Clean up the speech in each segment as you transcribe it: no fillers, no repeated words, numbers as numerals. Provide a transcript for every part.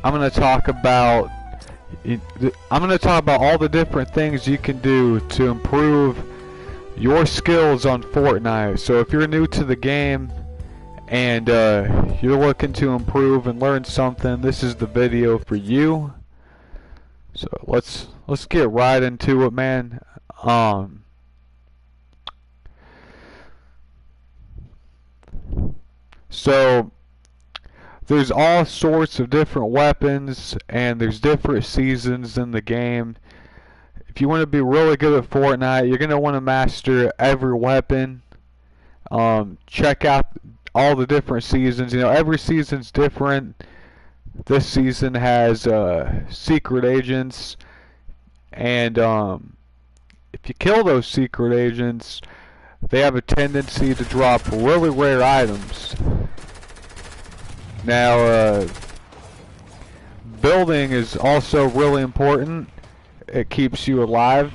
I'm gonna talk about all the different things you can do to improve your skills on Fortnite. So if you're new to the game and you're looking to improve and learn something, this is the video for you. So let's get right into it, man. So there's all sorts of different weapons and there's different seasons in the game. If you want to be really good at Fortnite, you're going to want to master every weapon. Check out all the different seasons. You know, every season's different. This season has secret agents, and if you kill those secret agents, they have a tendency to drop really rare items. Now, building is also really important. It keeps you alive.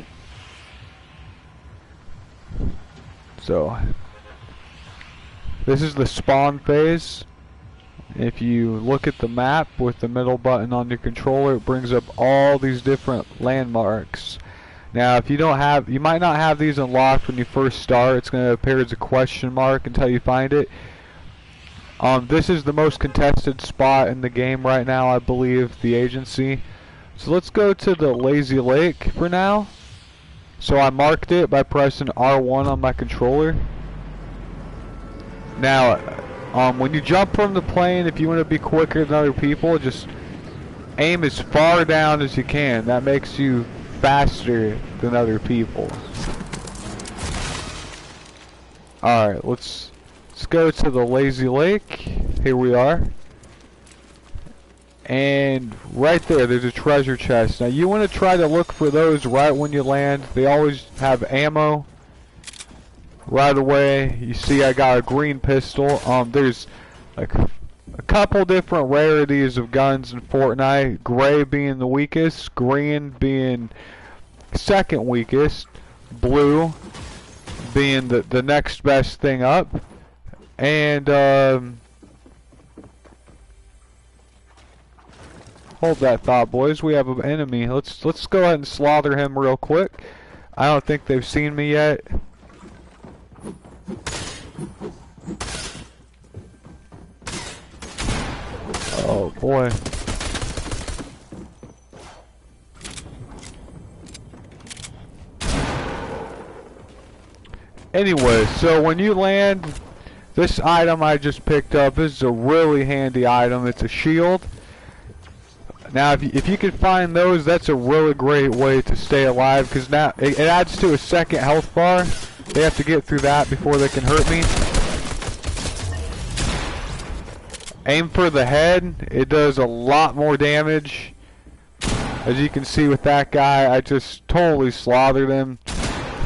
So, this is the spawn phase. If you look at the map with the middle button on your controller, it brings up all these different landmarks. Now, if you don't have, you might not have these unlocked when you first start. It's going to appear as a question mark until you find it. This is the most contested spot in the game right now, I believe, the agency. So let's go to the Lazy Lake for now. So I marked it by pressing R1 on my controller. Now, when you jump from the plane, if you want to be quicker than other people, just aim as far down as you can. That makes you faster than other people. Alright, let's go to the Lazy Lake. Here we are. And right there, there's a treasure chest. Now you want to try to look for those right when you land. They always have ammo right away. You see I got a green pistol. There's like a couple different rarities of guns in Fortnite. Gray being the weakest, green being second weakest, blue being the next best thing up. And hold that thought, boys. We have an enemy. Let's go ahead and slaughter him real quick. I don't think they've seen me yet. Oh boy. Anyway, so when you land, this item I just picked up, this is a really handy item. It's a shield. Now, if you can find those, that's a really great way to stay alive, because now it adds to a second health bar. They have to get through that before they can hurt me. Aim for the head. It does a lot more damage. As you can see with that guy, I just totally slaughtered him.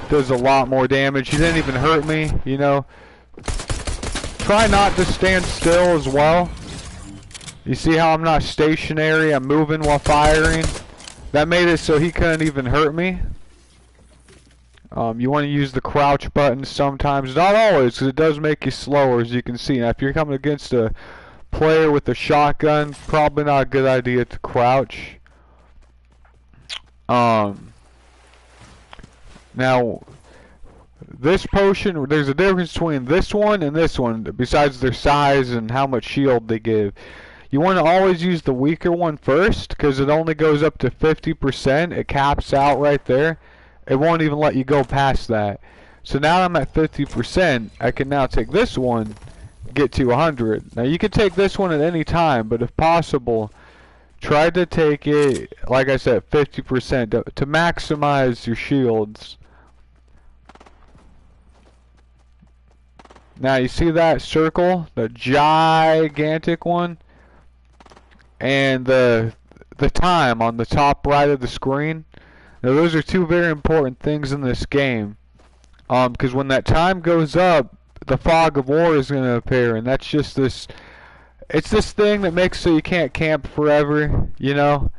Does a lot more damage. He didn't even hurt me, you know. Try not to stand still as well. You see how I'm not stationary, I'm moving while firing? That made it so he couldn't even hurt me. You want to use the crouch button sometimes, not always, because it does make you slower, as you can see. Now, if you're coming against a player with a shotgun, probably not a good idea to crouch. Now, this potion, there's a difference between this one and this one, besides their size and how much shield they give. You want to always use the weaker one first, because it only goes up to 50%. It caps out right there. It won't even let you go past that. So now I'm at 50%. I can now take this one, get to 100. Now you can take this one at any time, but if possible, try to take it, like I said, 50% to maximize your shields. Now you see that circle, the gigantic one, and the time on the top right of the screen. Now those are two very important things in this game, because when that time goes up, the fog of war is going to appear, and that's just this, it's this thing that makes so you can't camp forever, you know.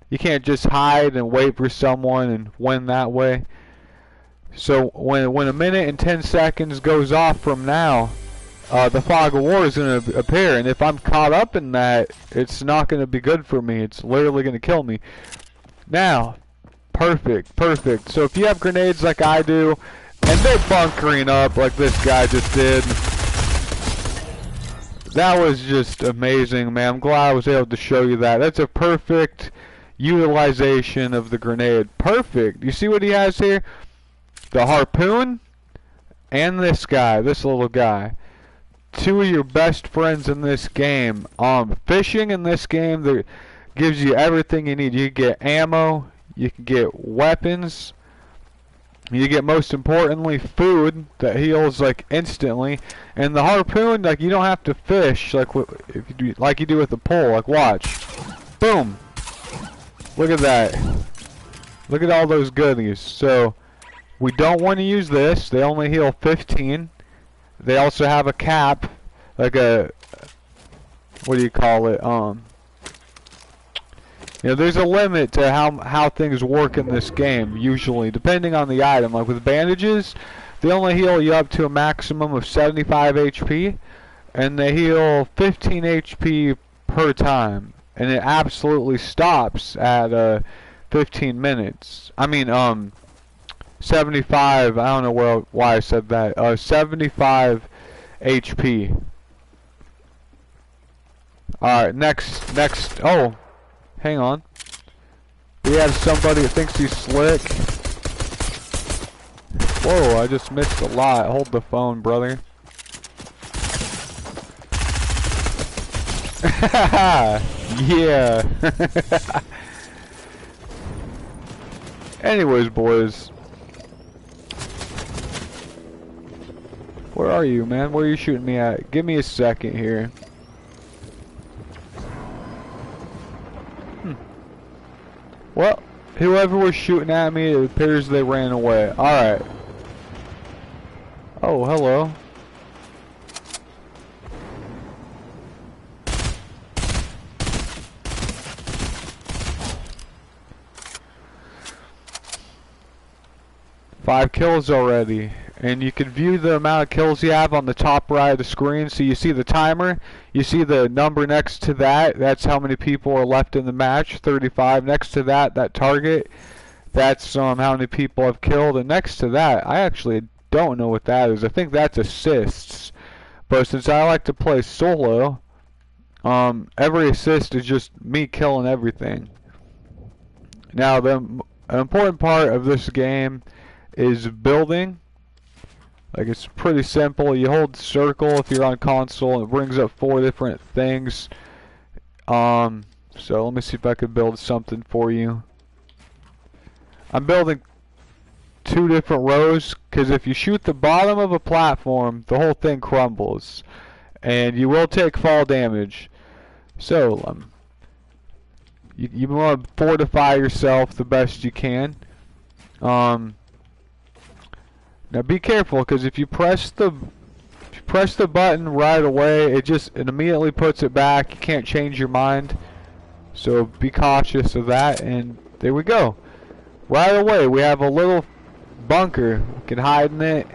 You can't just hide and wait for someone and win that way. So when a minute and 10 seconds goes off from now, the fog of war is going to appear, and if I'm caught up in that, it's not going to be good for me. It's literally going to kill me. Now, perfect, perfect. So if you have grenades like I do, and they're bunkering up like this guy just did, that was just amazing, man. I'm glad I was able to show you that. That's a perfect utilization of the grenade. Perfect. You see what he has here? The harpoon and this guy, this little guy. Two of your best friends in this game. Fishing in this game that gives you everything you need. You can get ammo, you can get weapons, you get, most importantly, food that heals like instantly. And the harpoon, like, you don't have to fish like if you do, like you do with the pole. Like, watch, boom! Look at that! Look at all those goodies. So we don't want to use this. They only heal 15. They also have a cap, like a, what do you call it? You know, there's a limit to how things work in this game, usually, depending on the item. Like with bandages, they only heal you up to a maximum of 75 HP, and they heal 15 HP per time. And it absolutely stops at 15 minutes. I mean, 75, I don't know why I said that. 75 HP. Alright, next, oh. Hang on. We have somebody that thinks he's slick. Whoa, I just missed a lot. Hold the phone, brother. Yeah. Anyways, boys. Where are you, man? Where are you shooting me at? Give me a second here. Well, whoever was shooting at me, it appears they ran away. Alright. Oh, hello. Five kills already. And you can view the amount of kills you have on the top right of the screen. So you see the timer, you see the number next to that, that's how many people are left in the match, 35. Next to that, that target, that's how many people I've killed. And next to that, I actually don't know what that is. I think that's assists. But since I like to play solo, every assist is just me killing everything. Now, an important part of this game is building. Like, it's pretty simple. You hold circle if you're on console, and it brings up 4 different things. So let me see if I can build something for you. I'm building 2 different rows, because if you shoot the bottom of a platform, the whole thing crumbles. And you will take fall damage. So, you want to fortify yourself the best you can. Now be careful, because if you press the button right away, it immediately puts it back. You can't change your mind. So be cautious of that. And there we go. Right away, we have a little bunker. You can hide in it.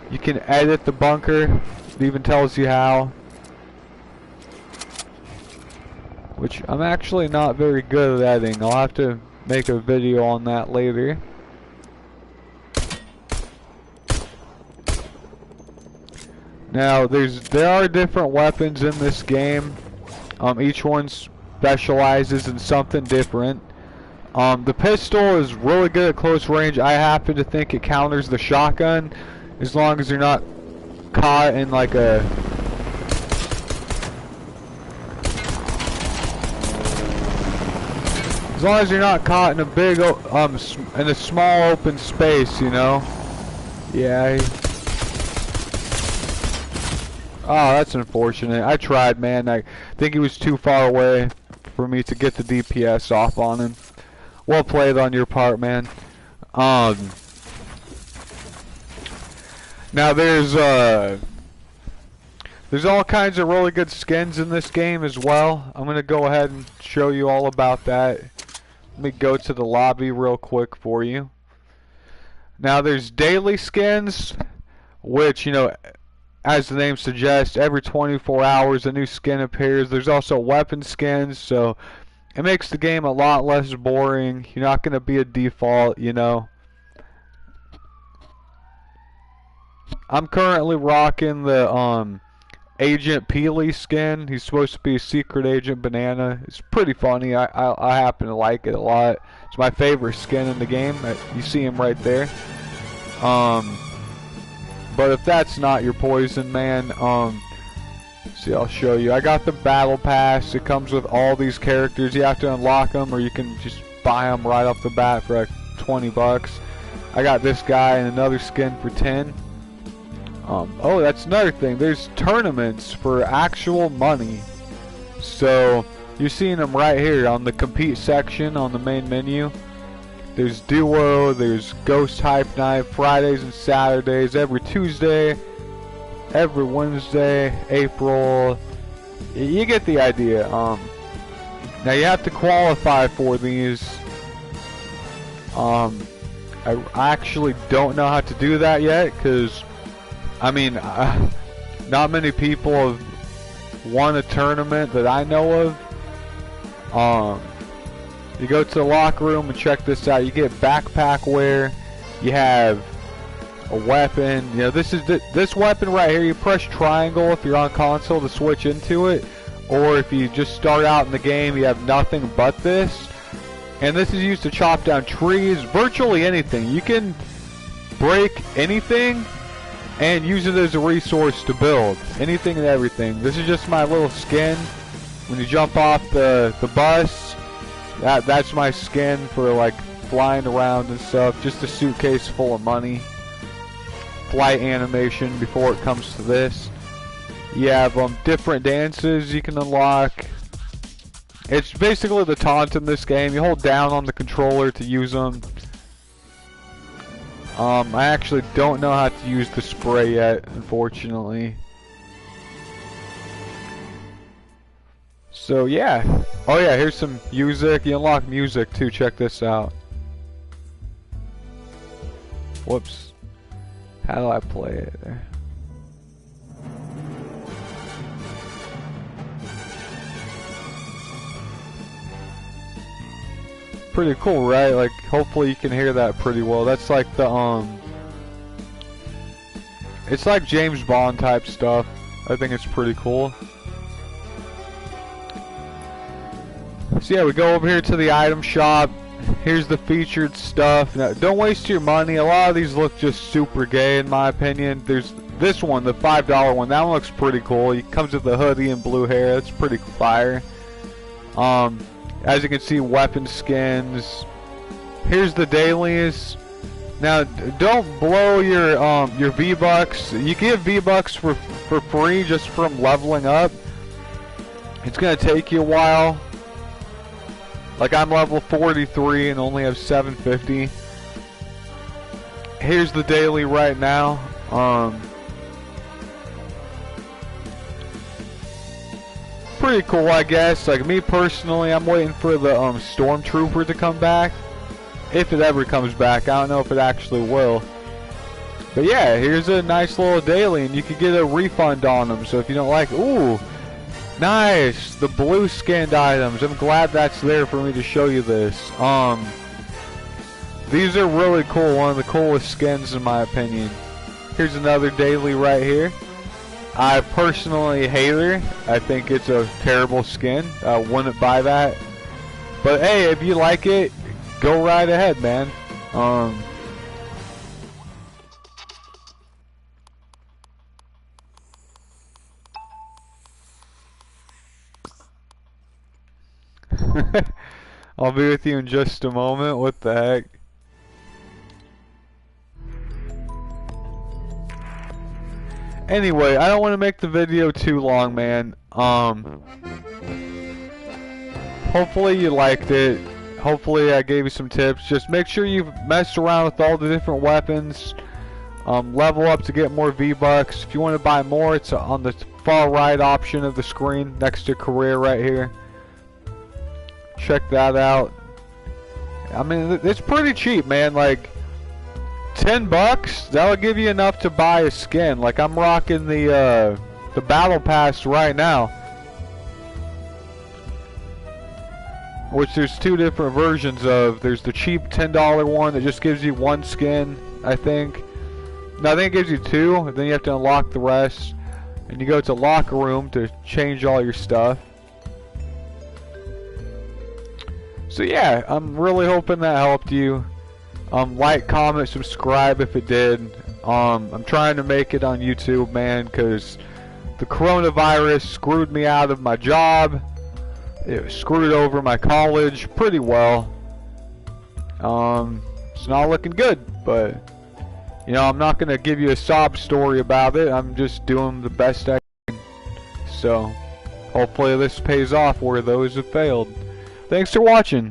You can edit the bunker. It even tells you how. Which I'm actually not very good at editing. I'll have to make a video on that later. Now, there are different weapons in this game. Each one specializes in something different. The pistol is really good at close range. I happen to think it counters the shotgun, as long as you're not caught in like a... As long as you're not caught in a big, in a small open space, you know. Yeah. Oh, that's unfortunate. I tried, man. I think he was too far away for me to get the DPS off on him. Well played on your part, man. Now there's all kinds of really good skins in this game as well. I'm gonna go ahead and show you all about that. Let me go to the lobby real quick for you. Now there's daily skins, which, you know, as the name suggests, every 24 hours a new skin appears. There's also weapon skins, so it makes the game a lot less boring. You're not going to be a default, you know. I'm currently rocking the Agent Peely skin. He's supposed to be a secret agent banana. It's pretty funny. I happen to like it a lot. It's my favorite skin in the game. You see him right there. But if that's not your poison, man, see, I'll show you. I got the battle pass. It comes with all these characters. You have to unlock them, or you can just buy them right off the bat for like 20 bucks. I got this guy and another skin for 10. Oh, that's another thing. There's tournaments for actual money. So you're seeing them right here on the compete section on the main menu. There's Duo, there's Ghost Hype Night, Fridays and Saturdays, every Tuesday, every Wednesday, April. You get the idea. Now you have to qualify for these. I actually don't know how to do that yet, because I mean, not many people have won a tournament that I know of. You go to the locker room and check this out. You get backpack wear. You have a weapon. You know, this weapon right here. You press triangle if you're on console to switch into it, or if you just start out in the game, you have nothing but this. And this is used to chop down trees, virtually anything. You can break anything and use it as a resource to build anything and everything. This is just my little skin. When you jump off the bus, that's my skin for like flying around and stuff. Just a suitcase full of money. Flight animation before it comes to this. You have different dances you can unlock. It's basically the taunt in this game. You hold down on the controller to use them. I actually don't know how to use the spray yet, unfortunately. So yeah. Oh yeah, here's some music. You unlock music too. Check this out. Whoops. How do I play it there? Pretty cool, right? Like, hopefully you can hear that pretty well. That's like the it's like James Bond type stuff. I think it's pretty cool. So yeah, we go over here to the item shop. Here's the featured stuff. Now, don't waste your money. A lot of these look just super gay in my opinion. There's this one, the $5 one. That one looks pretty cool. It comes with the hoodie and blue hair. That's pretty fire. As you can see, weapon skins. Here's the dailies. Now, don't blow your V-Bucks. You get V-Bucks for free just from leveling up. It's gonna take you a while. Like, I'm level 43 and only have 750. Here's the daily right now. Pretty cool, I guess. Like, me personally, I'm waiting for the Stormtrooper to come back. If it ever comes back. I don't know if it actually will. But yeah, here's a nice little daily, and you can get a refund on them. So if you don't like, ooh, nice, the blue skinned items. I'm glad that's there for me to show you this. These are really cool. One of the coolest skins in my opinion. Here's another daily right here. I personally hate her. I think it's a terrible skin. I wouldn't buy that. But hey, if you like it, go right ahead, man. I'll be with you in just a moment. What the heck? Anyway, I don't want to make the video too long, man. Hopefully you liked it. Hopefully I gave you some tips. Just make sure you've messed around with all the different weapons. Level up to get more V-Bucks. If you want to buy more, it's on the far right option of the screen next to career right here. Check that out. I mean, it's pretty cheap, man. Like, $10, that'll give you enough to buy a skin. Like I'm rocking the battle pass right now, which there's two different versions of. There's the cheap $10 one that just gives you one skin, I think. No, I think it gives you two, then you have to unlock the rest. And you go to locker room to change all your stuff. So yeah, I'm really hoping that helped you. Like, comment, subscribe if it did. I'm trying to make it on YouTube, man, because the coronavirus screwed me out of my job. It screwed over my college pretty well. It's not looking good, but you know, I'm not going to give you a sob story about it. I'm just doing the best I can. So, hopefully this pays off where those have failed. Thanks for watching.